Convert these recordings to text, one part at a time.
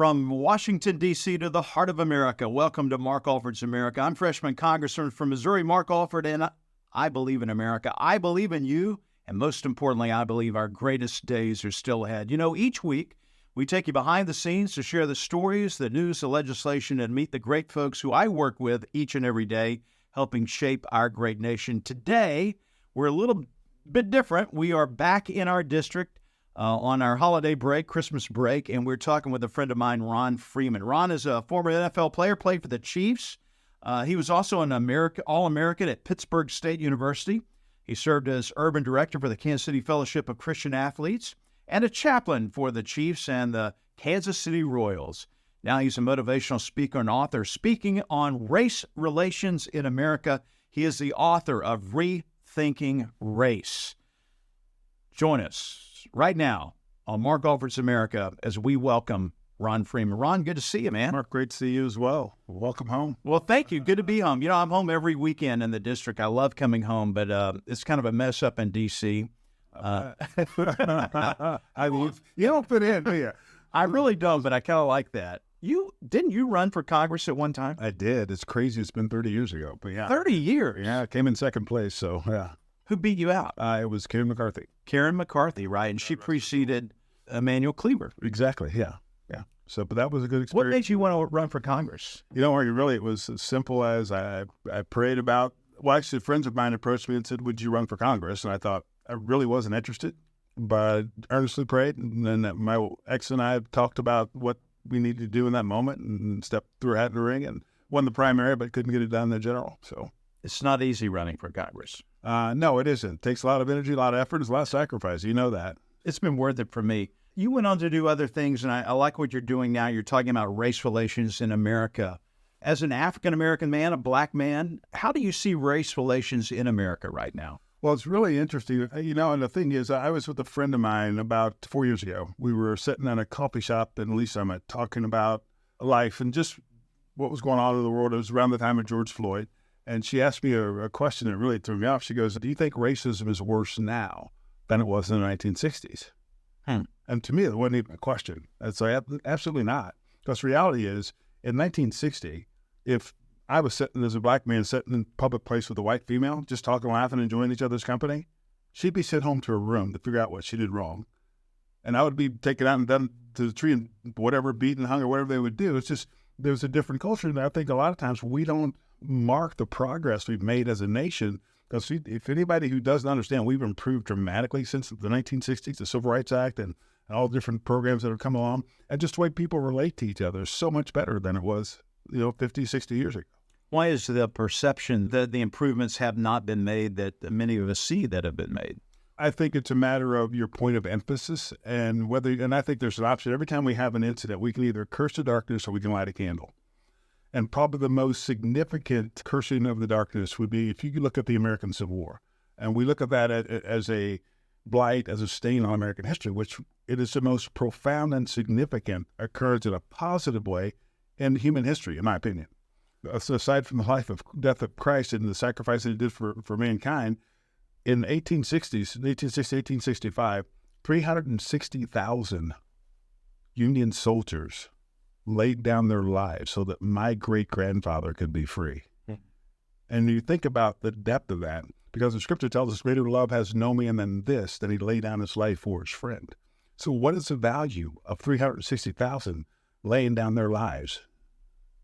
From Washington, D.C. to the heart of America, welcome to Mark Alford's America. I'm freshman congressman from Missouri, Mark Alford, and I believe in America. I believe in you, and most importantly, I believe our greatest days are still ahead. You know, each week, we take you behind the scenes to share the stories, the news, the legislation, and meet the great folks who I work with each and every day, helping shape our great nation. Today, we're a little bit different. We are back in our district on our holiday break, Christmas break, and we're talking with a friend of mine, Ron Freeman. Ron is a former NFL player, played for the Chiefs. He was also an All-American at Pittsburgh State University. He served as urban director for the Kansas City Fellowship of Christian Athletes and a chaplain for the Chiefs and the Kansas City Royals. Now he's a motivational speaker and author. Speaking on race relations in America, he is the author of Rethinking Race. Join us right now on Mark Alford's America as we welcome Ron Freeman. Ron, good to see you, man. Mark, great to see you as well. Welcome home. Well, thank you. Good to be home. You know, I'm home every weekend in the district. I love coming home, but it's kind of a mess up in D.C. You don't fit in, do you? I really don't, but I kind of like that. Didn't you run for Congress at one time? I did. It's crazy. It's been 30 years ago, but yeah. 30 years? Yeah, I came in second place, so yeah. Who beat you out? It was Karen McCarthy. Karen McCarthy, right? And she preceded Emanuel Cleaver. Exactly, yeah. So, but that was a good experience. What made you want to run for Congress? You know, really, it was as simple as I prayed about, well, actually, friends of mine approached me and said, would you run for Congress? And I thought, I really wasn't interested, but I earnestly prayed. And then my ex and I talked about what we needed to do in that moment and stepped through a hat in the ring and won the primary, but couldn't get it done in the general. So it's not easy running for Congress. No, it isn't. It takes a lot of energy, a lot of effort, it's a lot of sacrifice. You know that. It's been worth it for me. You went on to do other things, and I like what you're doing now. You're talking about race relations in America. As an African-American man, a black man, how do you see race relations in America right now? Well, it's really interesting. You know, and the thing is, I was with a friend of mine about 4 years ago. We were sitting in a coffee shop in Lee Summit talking about life and just what was going on in the world. It was around the time of George Floyd. And she asked me a question that really threw me off. She goes, do you think racism is worse now than it was in the 1960s? And to me, it wasn't even a question. I'd say absolutely not. Because reality is, in 1960, if I was sitting as a black man sitting in a public place with a white female, just talking, laughing, enjoying each other's company, she'd be sent home to her room to figure out what she did wrong. And I would be taken out and done to the tree and whatever, beaten, hung, or whatever they would do. It's just, there's a different culture. And I think a lot of times we don't mark the progress we've made as a nation. Because if anybody who doesn't understand, we've improved dramatically since the 1960s, the Civil Rights Act, and all different programs that have come along. And just the way people relate to each other is so much better than it was, 50, 60 years ago. Why is the perception that the improvements have not been made that many of us see that have been made? I think it's a matter of your point of emphasis and I think there's an option. Every time we have an incident, we can either curse the darkness or we can light a candle. And probably the most significant cursing of the darkness would be if you look at the American Civil War. And we look at that as a blight, as a stain on American history, which it is the most profound and significant occurrence in a positive way in human history, in my opinion. So aside from the life of death of Christ and the sacrifice that he did for mankind, in 1865, 360,000 Union soldiers laid down their lives so that my great-grandfather could be free. And you think about the depth of that, because the scripture tells us greater love has no man than this, that he laid down his life for his friend. So what is the value of 360,000 laying down their lives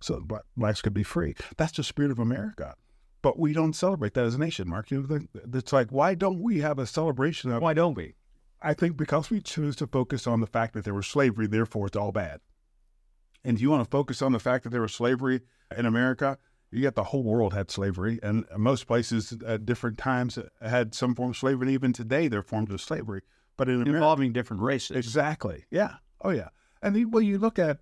so blacks could be free? That's the spirit of America. But we don't celebrate that as a nation, Mark. It's like, why don't we have a celebration of... Why don't we? I think because we choose to focus on the fact that there was slavery, therefore it's all bad. And if you want to focus on the fact that there was slavery in America, you get the whole world had slavery, and most places at different times had some form of slavery, and even today there are forms of slavery. But in involving different races. Exactly. Yeah. Oh, yeah. And you look at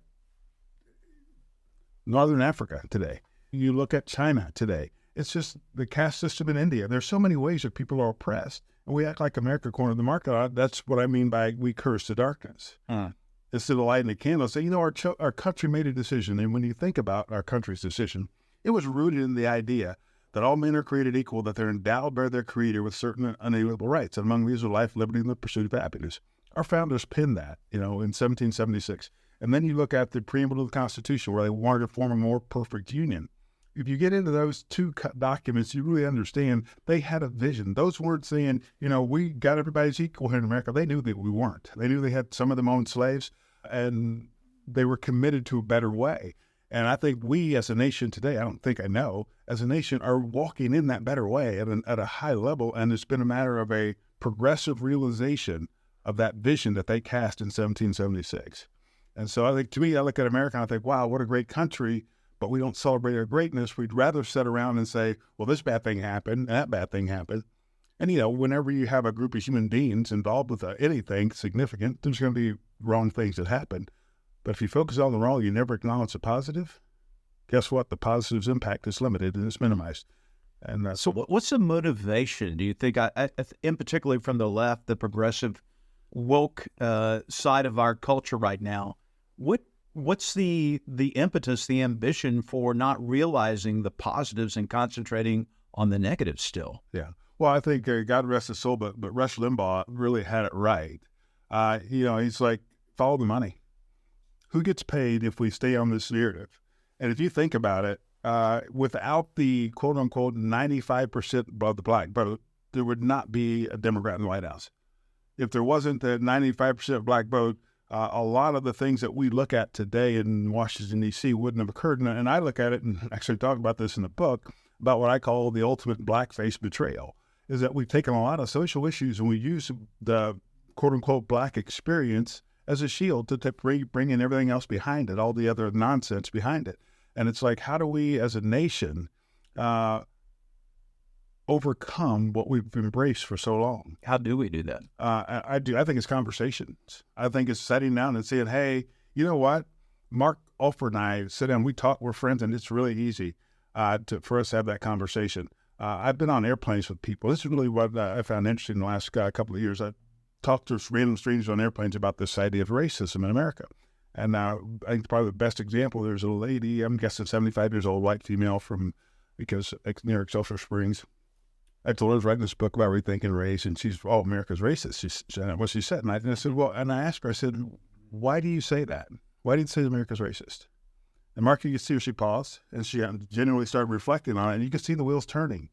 Northern Africa today. You look at China today. It's just the caste system in India. There's so many ways that people are oppressed, and we act like America cornered the market. That's what I mean by we curse the darkness. Instead of lighting a candle, say, our country made a decision. And when you think about our country's decision, it was rooted in the idea that all men are created equal, that they're endowed by their Creator with certain unalienable rights. And among these are life, liberty, and the pursuit of happiness. Our founders penned that, in 1776. And then you look at the preamble of the Constitution where they wanted to form a more perfect union. If you get into those two documents, you really understand they had a vision. Those weren't saying, we got everybody's equal here in America. They knew that we weren't. They knew they had some of them owned slaves, and they were committed to a better way. And I think we as a nation today, I know, as a nation are walking in that better way at a high level. And it's been a matter of a progressive realization of that vision that they cast in 1776. And so I think, to me, I look at America and I think, wow, what a great country. But we don't celebrate our greatness. We'd rather sit around and say, well, this bad thing happened, that bad thing happened. And, whenever you have a group of human beings involved with anything significant, there's going to be wrong things that happen. But if you focus on the wrong, you never acknowledge the positive, guess what? The positive's impact is limited and it's minimized. And so what's the motivation, do you think, in particularly from the left, the progressive woke side of our culture right now, what's the impetus, the ambition for not realizing the positives and concentrating on the negatives still? Yeah. Well, I think God rest his soul, but Rush Limbaugh really had it right. He's like, follow the money. Who gets paid if we stay on this narrative? And if you think about it, without the quote unquote 95% of the black vote, there would not be a Democrat in the White House. If there wasn't the 95% black vote, a lot of the things that we look at today in Washington, D.C. wouldn't have occurred. And I look at it and actually talk about this in the book about what I call the ultimate blackface betrayal, is that we've taken a lot of social issues and we use the quote-unquote black experience as a shield to bring in everything else behind it, all the other nonsense behind it. And it's like, how do we as a nation overcome what we've embraced for so long? How do we do that? I think it's conversations. I think it's sitting down and saying, hey, you know what? Mark Alford and I sit down, we talk, we're friends, and it's really easy for us to have that conversation. I've been on airplanes with people. This is really what I found interesting in the last couple of years. I talked to random strangers on airplanes about this idea of racism in America. And I think probably the best example, there's a lady, I'm guessing 75 years old, white female near Excelsior Springs. I told her I was writing this book about rethinking race, and she's, America's racist. She said, and I said, and I asked her, I said, why do you say that? Why do you say America's racist? And Mark, you could see her, she paused, and she genuinely started reflecting on it, and you could see the wheels turning.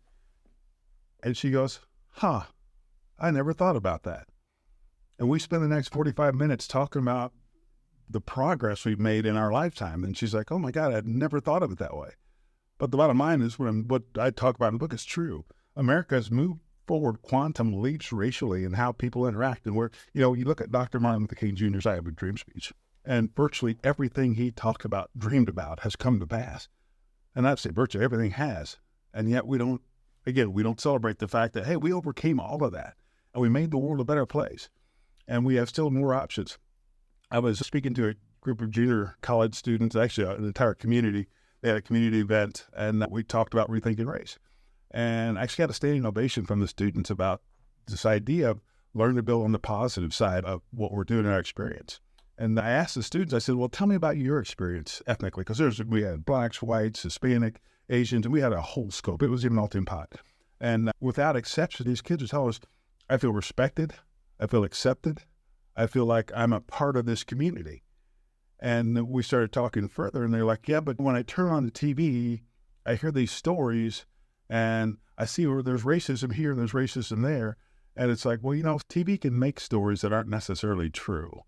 And she goes, I never thought about that. And we spent the next 45 minutes talking about the progress we've made in our lifetime. And she's like, oh my God, I'd never thought of it that way. But the bottom line is, what I talk about in the book is true. America has moved forward quantum leaps racially in how people interact. And you look at Dr. Martin Luther King Jr.'s I Have a Dream speech, and virtually everything he talked about, dreamed about, has come to pass. And I'd say virtually everything has. And yet we don't celebrate the fact that, hey, we overcame all of that and we made the world a better place. And we have still more options. I was speaking to a group of junior college students, actually an entire community. They had a community event, and we talked about rethinking race. And I actually got a standing ovation from the students about this idea of learning to build on the positive side of what we're doing in our experience. And I asked the students, I said, well, tell me about your experience ethnically, because we had blacks, whites, Hispanic, Asians, and we had a whole scope. It was even melting pot. And without exception, these kids would tell us, I feel respected, I feel accepted, I feel like I'm a part of this community. And we started talking further, and they're like, yeah, but when I turn on the TV, I hear these stories, and I see where there's racism here and there's racism there. And it's like, well, TV can make stories that aren't necessarily true.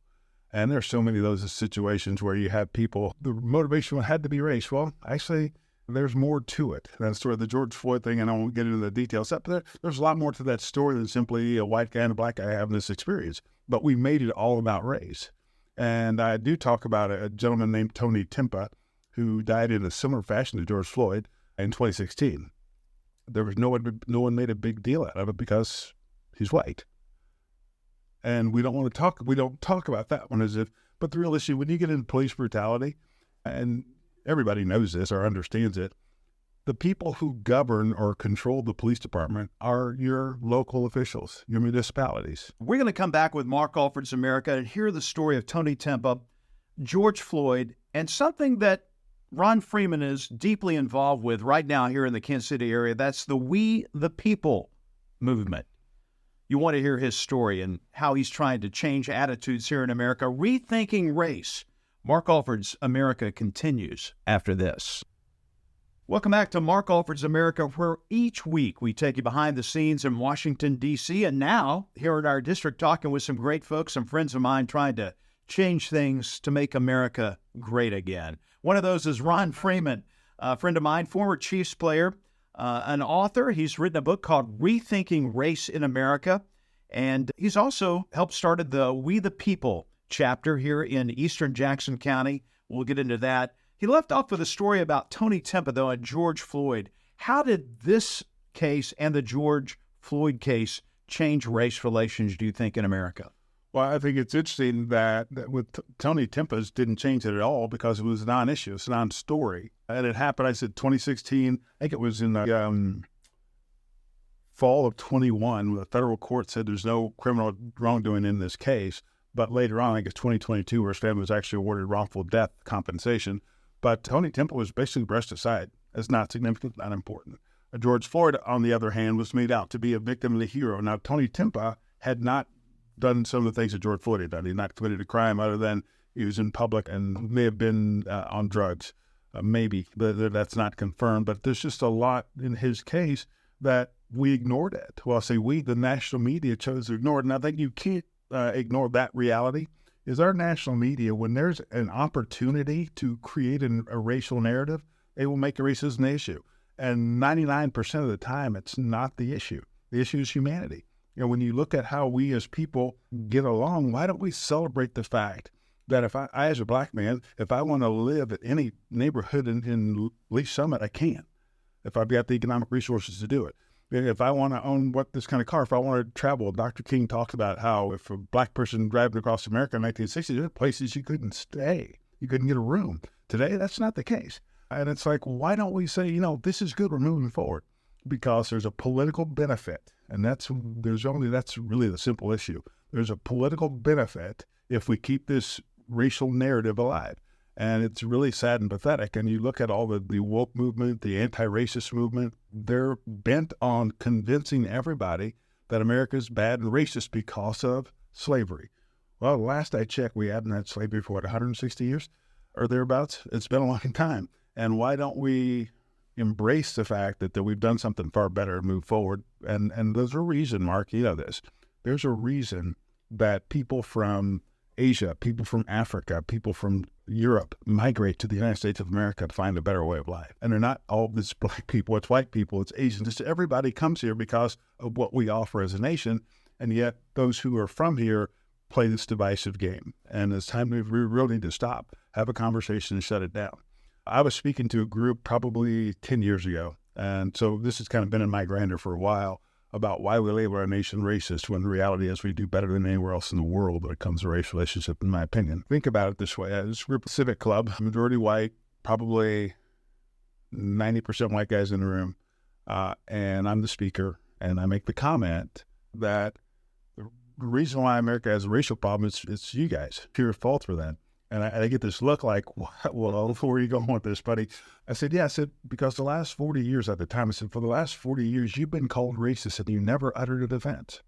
And there's so many of those situations where you have people, the motivation had to be race. Well, actually, there's more to it. That's sort of the George Floyd thing, and I won't get into the details. But there's a lot more to that story than simply a white guy and a black guy having this experience. But we made it all about race. And I do talk about a gentleman named Tony Timpa, who died in a similar fashion to George Floyd in 2016. There was no one made a big deal out of it because he's white. And we don't talk about that one but the real issue, when you get into police brutality, and everybody knows this or understands it, the people who govern or control the police department are your local officials, your municipalities. We're going to come back with Mark Alford's America and hear the story of Tony Timpa, George Floyd, and something that Ron Freeman is deeply involved with right now here in the Kansas City area. That's the We the People movement. You want to hear his story and how he's trying to change attitudes here in America, rethinking race. Mark Alford's America continues after this. Welcome back to Mark Alford's America, where each week we take you behind the scenes in Washington, D.C., and now here in our district talking with some great folks, some friends of mine trying to change things to make America great again. One of those is Ron Freeman, a friend of mine, former Chiefs player, an author. He's written a book called Rethinking Race in America, and he's also helped started the We the People chapter here in eastern Jackson County. We'll get into that. He left off with a story about Tony Timpa, though, and George Floyd. How did this case and the George Floyd case change race relations, do you think, in America? Well, I think it's interesting that with Tony Timpa's didn't change it at all because it was a non-issue, it's a non-story. And it happened, I said, 2016. I think it was in the fall of 21, when the federal court said there's no criminal wrongdoing in this case. But later on, I think it's 2022, where his family was actually awarded wrongful death compensation. But Tony Timpa was basically brushed aside as not significant, not important. George Floyd, on the other hand, was made out to be a victim and a hero. Now, Tony Timpa had not done some of the things that George Floyd had done. He had not committed a crime other than he was in public and may have been on drugs. Maybe. That's not confirmed. But there's just a lot in his case that we ignored it. Well, I say we, the national media, chose to ignore it. And I think you can't ignore that reality. Is our national media, when there's an opportunity to create a racial narrative, they will make racism an issue. And 99% of the time, it's not the issue. The issue is humanity. You know, when you look at how we as people get along, why don't we celebrate the fact that if I as a black man, if I want to live at any neighborhood in Leaf Summit, I can, if I've got the economic resources to do it. If I want to own this kind of car, if I want to travel, Dr. King talks about how if a black person driving across America in 1960s, there were places you couldn't stay. You couldn't get a room. Today, that's not the case. And it's like, why don't we say, this is good, we're moving forward? Because there's a political benefit. And that's really the simple issue. There's a political benefit if we keep this racial narrative alive. And it's really sad and pathetic. And you look at all the woke movement, the anti-racist movement, they're bent on convincing everybody that America is bad and racist because of slavery. Well, last I checked, we hadn't had slavery for 160 years or thereabouts? It's been a long time. And why don't we embrace the fact that we've done something far better and move forward? And there's a reason, Mark, you know this. There's a reason that people from Asia, people from Africa, people from Europe migrate to the United States of America to find a better way of life. And they're not all this black people, it's white people, it's Asians. Just everybody comes here because of what we offer as a nation. And yet those who are from here play this divisive game. And it's time we really need to stop, have a conversation and shut it down. I was speaking to a group probably 10 years ago. And so this has kind of been in my grinder for a while about why we label our nation racist when the reality is we do better than anywhere else in the world when it comes to race relationship, in my opinion. Think about it this way. This group of Civic Club, majority white, probably 90% white guys in the room. And I'm the speaker. And I make the comment that the reason why America has a racial problem is it's you guys. It's your fault for that. And I get this look like, well, where are you going with this, buddy? I said, because the last 40 years at the time, I said, for the last 40 years, you've been called racist and you never uttered a defense.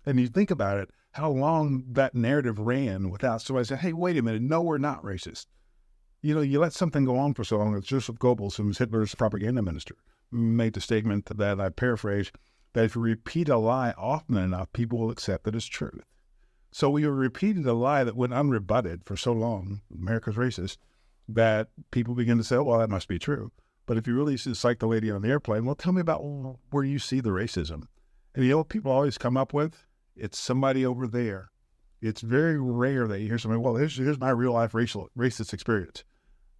And you think about it, how long that narrative ran without somebody saying, hey, wait a minute, no, we're not racist. You let something go on for so long. It's Joseph Goebbels, who was Hitler's propaganda minister, made the statement that I paraphrase, that if you repeat a lie often enough, people will accept it as truth. So we were repeating a lie that went unrebutted for so long, America's racist, that people begin to say, well, that must be true. But if you really see, it's like the lady on the airplane, well, tell me about where you see the racism. And what people always come up with? It's somebody over there. It's very rare that you hear somebody, well, here's my real life racist experience.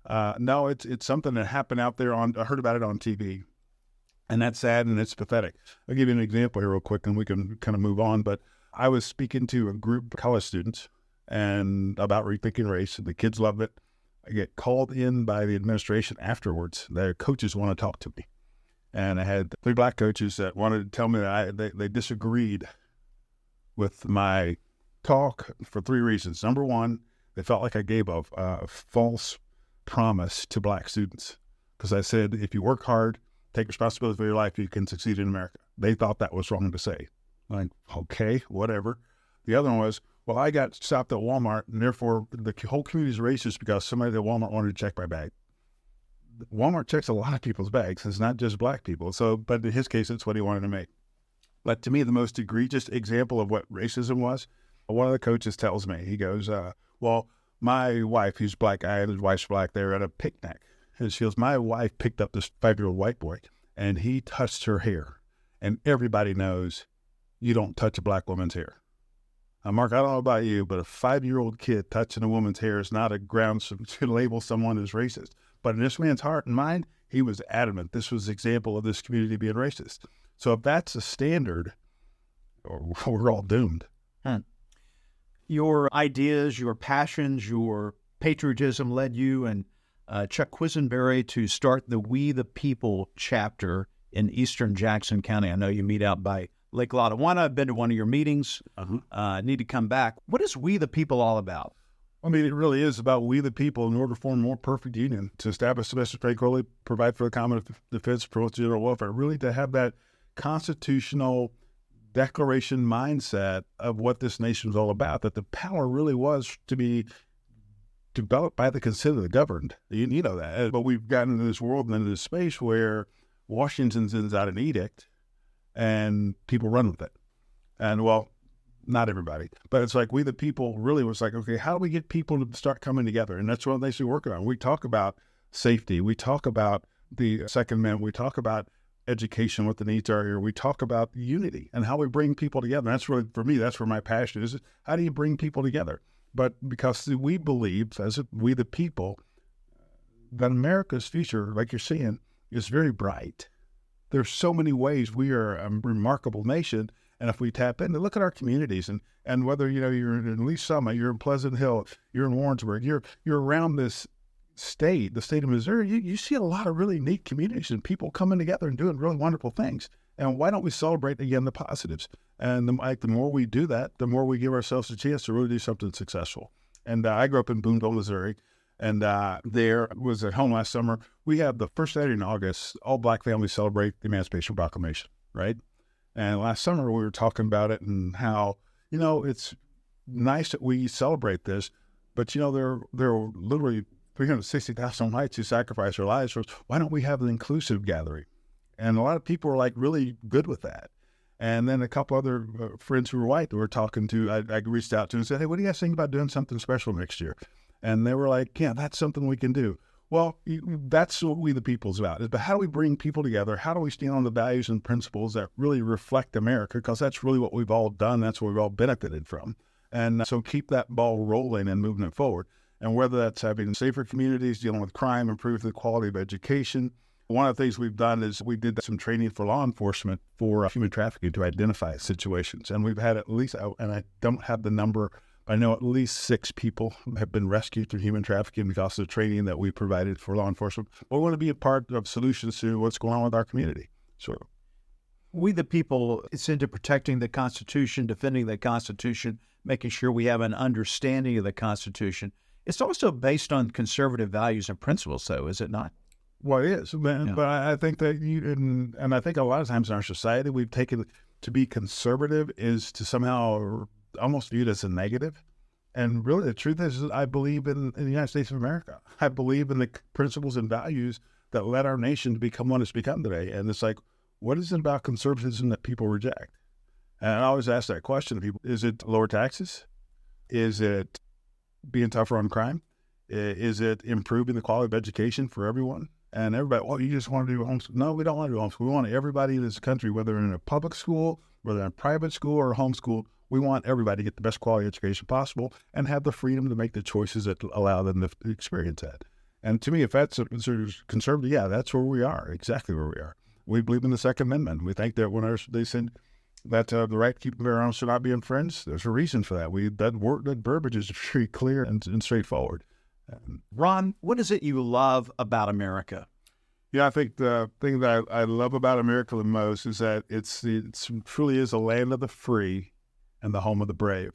No, it's something that happened out there I heard about it on TV. And that's sad and it's pathetic. I'll give you an example here real quick and we can kind of move on. But I was speaking to a group of college students and about rethinking race. The kids love it. I get called in by the administration afterwards. Their coaches want to talk to me. And I had 3 black coaches that wanted to tell me that they disagreed with my talk for 3 reasons. Number one, they felt like I gave a false promise to black students. Because I said, if you work hard, take responsibility for your life, you can succeed in America. They thought that was wrong to say. Like, okay, whatever. The other one was, Well, I got stopped at Walmart, and therefore the whole community is racist because somebody at Walmart wanted to check my bag. Walmart checks a lot of people's bags. It's not just black people. So, but in his case, it's what he wanted to make. But to me, the most egregious example of what racism was, one of the coaches tells me, he goes, well, my wife, who's black guy, and his wife's black, they were at a picnic. And she goes, my wife picked up this 5-year-old white boy, and he touched her hair. And everybody knows you don't touch a black woman's hair. Now, Mark, I don't know about you, but a 5-year-old kid touching a woman's hair is not a ground to label someone as racist. But in this man's heart and mind, he was adamant. This was an example of this community being racist. So if that's a standard, we're all doomed. Your ideas, your passions, your patriotism led you and Chuck Quisenberry to start the We the People chapter in eastern Jackson County. I know you meet out by Lake Lotawana. I've been to one of your meetings. Need to come back. What is We the People all about? I mean, it really is about we the people in order to form a more perfect union, to establish domestic tranquility, provide for the common defense, promote general welfare, really to have that constitutional declaration mindset of what this nation was all about, that the power really was to be developed by the consent of the governed. You know that. But we've gotten into this world and into this space where Washington sends out an edict and people run with it. And well, not everybody, but it's like we the people really was like, okay, how do we get people to start coming together? And that's what they should work on. We talk about safety. We talk about the Second Amendment. We talk about education, what the needs are here. We talk about unity and how we bring people together. And that's really, for me, that's where my passion is. How do you bring people together? But because we believe, as we the people, that America's future, like you're seeing, is very bright. There's so many ways we are a remarkable nation. And if we tap in, look at our communities, and whether you're in Lee Summit, you're in Pleasant Hill, you're in Warrensburg, you're around this state, the state of Missouri, you see a lot of really neat communities and people coming together and doing really wonderful things. And why don't we celebrate again the positives? And the more we do that, the more we give ourselves a chance to really do something successful. And I grew up in Boonville, Missouri, and there was at home last summer. We have the first Saturday in August, all black families celebrate the Emancipation Proclamation, right? And last summer we were talking about it and how, it's nice that we celebrate this, but, there are literally 360,000 whites who sacrificed their lives for us. Why don't we have an inclusive gathering? And a lot of people were like really good with that. And then a couple other friends who were white that we were talking to, I reached out to and said, hey, what do you guys think about doing something special next year? And they were like, yeah, that's something we can do. Well, that's what we the people's about. But how do we bring people together? How do we stand on the values and principles that really reflect America? Because that's really what we've all done. That's what we've all benefited from. And so keep that ball rolling and moving it forward. And whether that's having safer communities, dealing with crime, improving the quality of education. One of the things we've done is we did some training for law enforcement for human trafficking to identify situations. And we've had at least, and I don't have the number, I know at least 6 people have been rescued through human trafficking because of the training that we provided for law enforcement. We want to be a part of solutions to what's going on with our community. So, We the people, it's into protecting the Constitution, defending the Constitution, making sure we have an understanding of the Constitution. It's also based on conservative values and principles, though, is it not? Well, it is. But I think that and I think a lot of times in our society, we've taken to be conservative is to somehow almost viewed as a negative. And really, the truth is I believe in the United States of America. I believe in the principles and values that led our nation to become what it's become today. And it's like, what is it about conservatism that people reject? And I always ask that question to people. Is it lower taxes? Is it being tougher on crime? Is it improving the quality of education for everyone? And everybody, well, you just want to do homeschool. No, we don't want to do homeschool. We want everybody in this country, whether in a public school, whether in a private school or homeschool, we want everybody to get the best quality education possible and have the freedom to make the choices that allow them to experience that. And to me, if that's a conservative, yeah, that's where we are, exactly where we are. We believe in the Second Amendment. We think that when they said that the right to keep and bear arms should not be infringed, there's a reason for that. That verbiage is very clear and straightforward. Ron, what is it you love about America? Yeah, I think the thing that I love about America the most is that it truly is a land of the free and the home of the brave.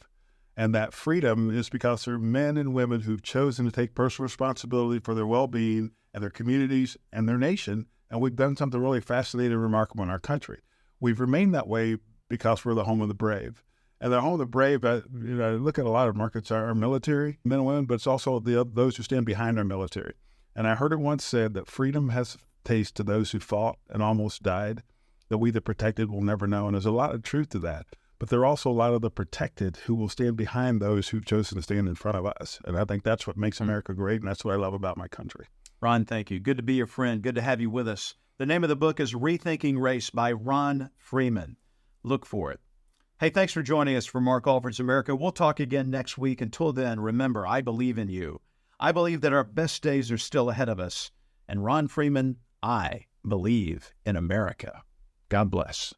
And that freedom is because there are men and women who've chosen to take personal responsibility for their well-being and their communities and their nation. And we've done something really fascinating and remarkable in our country. We've remained that way because we're the home of the brave. And the home of the brave, look at a lot of markets, our military men and women, but it's also those who stand behind our military. And I heard it once said that freedom has taste to those who fought and almost died, that we the protected will never know. And there's a lot of truth to that. But there are also a lot of the protected who will stand behind those who've chosen to stand in front of us. And I think that's what makes America great, and that's what I love about my country. Ron, thank you. Good to be your friend. Good to have you with us. The name of the book is Rethinking Race by Ron Freeman. Look for it. Hey, thanks for joining us for Mark Alford's America. We'll talk again next week. Until then, remember, I believe in you. I believe that our best days are still ahead of us. And Ron Freeman, I believe in America. God bless.